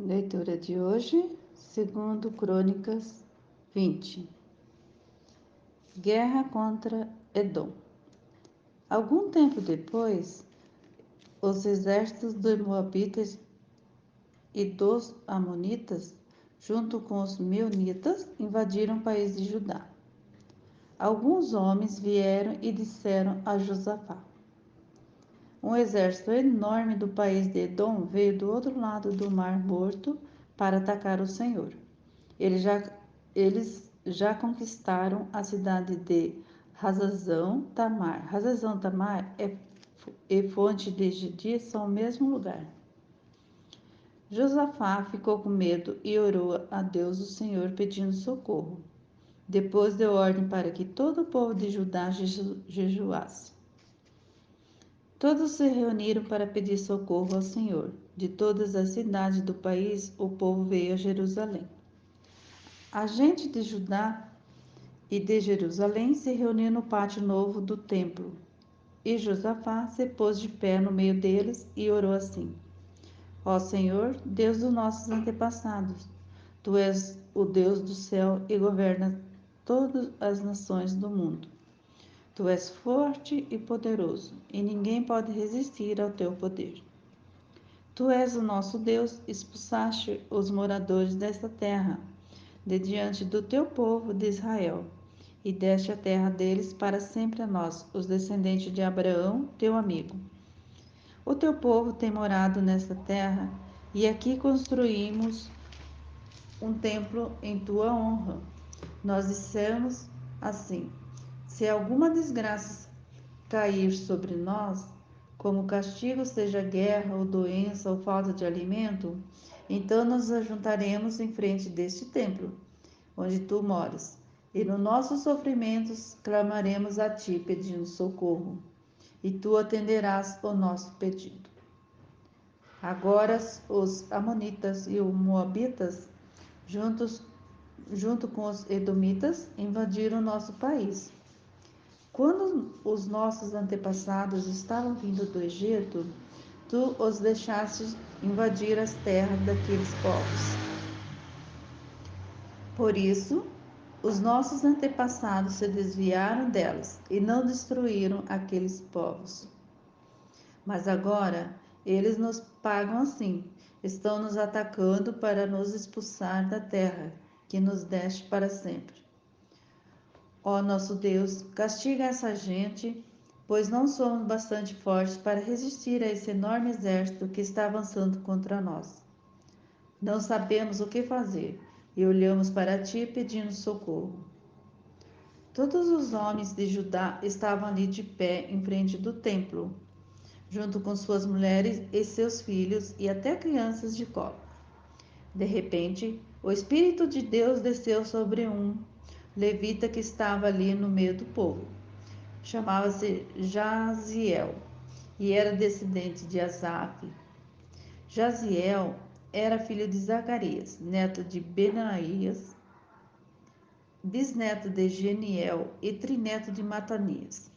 Leitura de hoje, segundo Crônicas 20. Guerra contra Edom. Algum tempo depois, os exércitos dos Moabitas e dos Amonitas, junto com os Meunitas, invadiram o país de Judá. Alguns homens vieram e disseram a Josafá: um exército enorme do país de Edom veio do outro lado do Mar Morto para atacar o Senhor. Eles já conquistaram a cidade de Hazazão Tamar. Hazazão Tamar e Fonte de Gedi são o mesmo lugar. Josafá ficou com medo e orou a Deus o Senhor pedindo socorro. Depois deu ordem para que todo o povo de Judá jejuasse. Todos se reuniram para pedir socorro ao Senhor. De todas as cidades do país, o povo veio a Jerusalém. A gente de Judá e de Jerusalém se reuniu no pátio novo do templo. E Josafá se pôs de pé no meio deles e orou assim: ó Senhor, Deus dos nossos antepassados, tu és o Deus do céu e governas todas as nações do mundo. Tu és forte e poderoso, e ninguém pode resistir ao teu poder. Tu és o nosso Deus, expulsaste os moradores desta terra, de diante do teu povo de Israel, e deste a terra deles para sempre a nós, os descendentes de Abraão, teu amigo. O teu povo tem morado nesta terra, e aqui construímos um templo em tua honra. Nós dissemos assim: se alguma desgraça cair sobre nós, como castigo seja guerra ou doença ou falta de alimento, então nos ajuntaremos em frente deste templo, onde tu moras, e nos nossos sofrimentos clamaremos a ti pedindo socorro, e tu atenderás o nosso pedido. Agora os amonitas e os moabitas, junto com os edomitas, invadiram nosso país. Quando os nossos antepassados estavam vindo do Egito, tu os deixaste invadir as terras daqueles povos. Por isso, os nossos antepassados se desviaram delas e não destruíram aqueles povos. Mas agora eles nos pagam assim, estão nos atacando para nos expulsar da terra que nos deste para sempre. Ó nosso Deus, castiga essa gente, pois não somos bastante fortes para resistir a esse enorme exército que está avançando contra nós. Não sabemos o que fazer e olhamos para ti pedindo socorro. Todos os homens de Judá estavam ali de pé em frente do templo, junto com suas mulheres e seus filhos e até crianças de colo. De repente, o Espírito de Deus desceu sobre um levita que estava ali no meio do povo. Chamava-se Jaziel e era descendente de Asaf. Jaziel era filho de Zacarias, neto de Benaías, bisneto de Geniel e trineto de Matanias.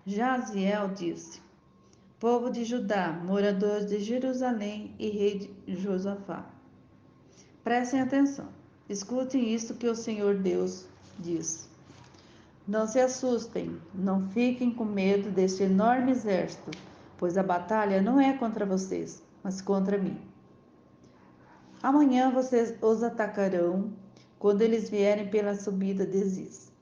Jaziel disse: povo de Judá, moradores de Jerusalém e rei de Josafá, prestem atenção, escutem isto que o Senhor Deus diz. Não se assustem, não fiquem com medo deste enorme exército, pois a batalha não é contra vocês, mas contra mim. Amanhã vocês os atacarão quando eles vierem pela subida de Ziz.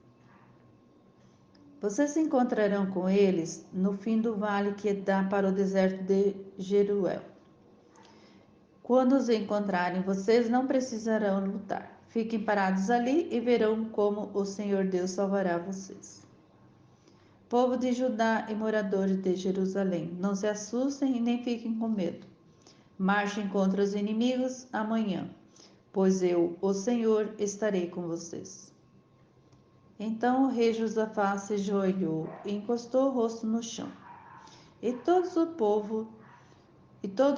Vocês se encontrarão com eles no fim do vale que dá para o deserto de Jeruel. Quando os encontrarem, vocês não precisarão lutar. Fiquem parados ali e verão como o Senhor Deus salvará vocês. Povo de Judá e moradores de Jerusalém, não se assustem e nem fiquem com medo. Marchem contra os inimigos amanhã, pois eu, o Senhor, estarei com vocês. Então o rei Josafá se ajoelhou e encostou o rosto no chão. E todo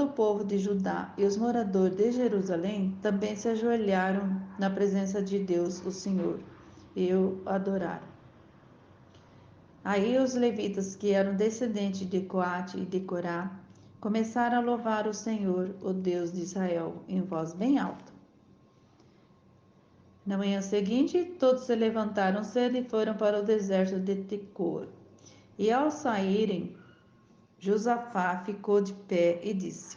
o povo de Judá e os moradores de Jerusalém também se ajoelharam na presença de Deus, o Senhor, e o adoraram. Aí os levitas, que eram descendentes de Coate e de Corá, começaram a louvar o Senhor, o Deus de Israel, em voz bem alta. Na manhã seguinte, todos se levantaram cedo e foram para o deserto de Tecoa. E ao saírem, Josafá ficou de pé e disse: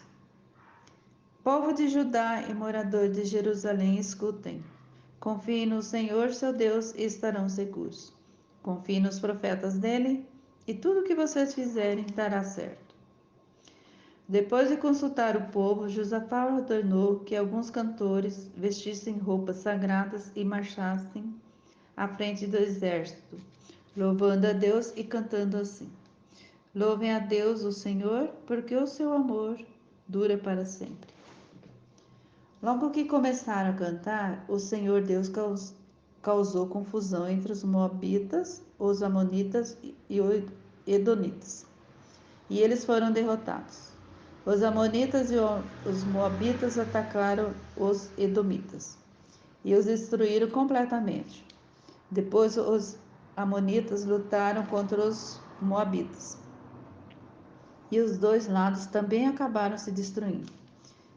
Povo de Judá e moradores de Jerusalém, escutem. Confiem no Senhor, seu Deus, e estarão seguros. Confiem nos profetas dele, e tudo o que vocês fizerem dará certo. Depois de consultar o povo, Josafá ordenou que alguns cantores vestissem roupas sagradas e marchassem à frente do exército, louvando a Deus e cantando assim: Louvem a Deus, o Senhor, porque o seu amor dura para sempre. Logo que começaram a cantar, o Senhor Deus causou confusão entre os moabitas, os amonitas e os edonitas, e eles foram derrotados. Os amonitas e os moabitas atacaram os edomitas e os destruíram completamente. Depois os amonitas lutaram contra os moabitas, e os dois lados também acabaram se destruindo.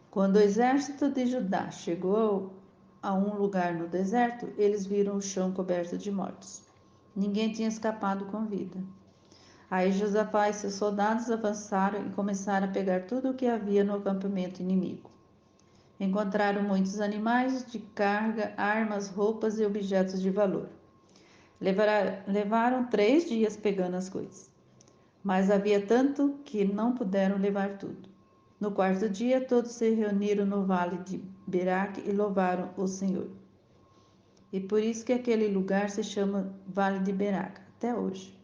Quando o exército de Judá chegou a um lugar no deserto, eles viram o chão coberto de mortos. Ninguém tinha escapado com vida. Aí Josafá e seus soldados avançaram e começaram a pegar tudo o que havia no acampamento inimigo. Encontraram muitos animais de carga, armas, roupas e objetos de valor. Levaram 3 dias pegando as coisas, mas havia tanto que não puderam levar tudo. No 4º dia, todos se reuniram no vale de Beraque e louvaram o Senhor. E por isso que aquele lugar se chama Vale de Beraque, até hoje.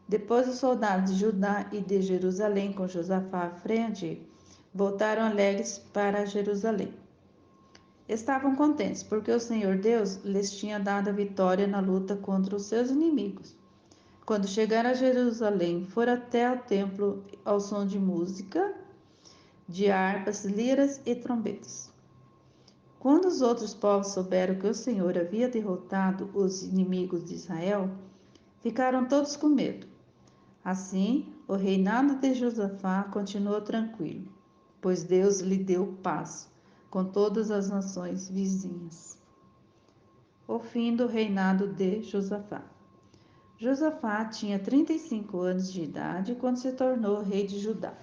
Depois os soldados de Judá e de Jerusalém, com Josafá à frente, voltaram alegres para Jerusalém. Estavam contentes, porque o Senhor Deus lhes tinha dado a vitória na luta contra os seus inimigos. Quando chegaram a Jerusalém, foram até o templo ao som de música, de harpas, liras e trombetas. Quando os outros povos souberam que o Senhor havia derrotado os inimigos de Israel, ficaram todos com medo. Assim, o reinado de Josafá continuou tranquilo, pois Deus lhe deu paz com todas as nações vizinhas. O fim do reinado de Josafá. Josafá tinha 35 anos de idade quando se tornou rei de Judá.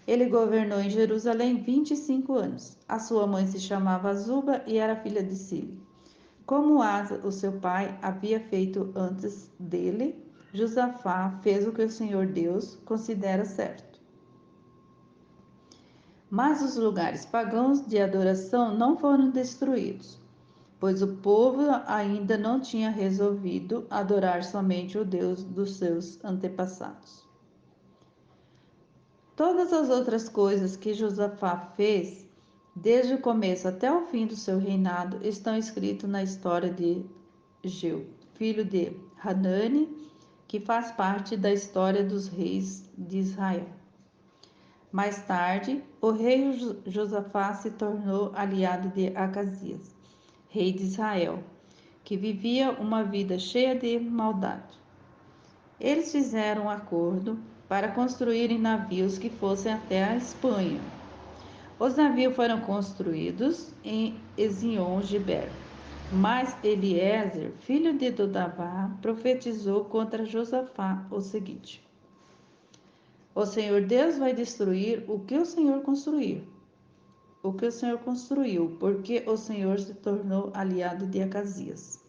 Ele governou em Jerusalém 25 anos. A sua mãe se chamava Azuba e era filha de Sile. Como Asa, o seu pai, havia feito antes dele, Josafá fez o que o Senhor Deus considera certo. Mas os lugares pagãos de adoração não foram destruídos, pois o povo ainda não tinha resolvido adorar somente o Deus dos seus antepassados. Todas as outras coisas que Josafá fez, desde o começo até o fim do seu reinado, estão escritas na história de Geu, filho de Hanani, que faz parte da história dos reis de Israel. Mais tarde, o rei Josafá se tornou aliado de Acasias, rei de Israel, que vivia uma vida cheia de maldade. Eles fizeram um acordo para construírem navios que fossem até a Espanha. Os navios foram construídos em Ezion-Geber, mas Eliezer, filho de Dodavá, profetizou contra Josafá o seguinte: O Senhor Deus vai destruir o que o Senhor construiu. Porque o Senhor se tornou aliado de Acasias.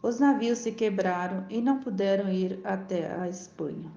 Os navios se quebraram e não puderam ir até a Espanha.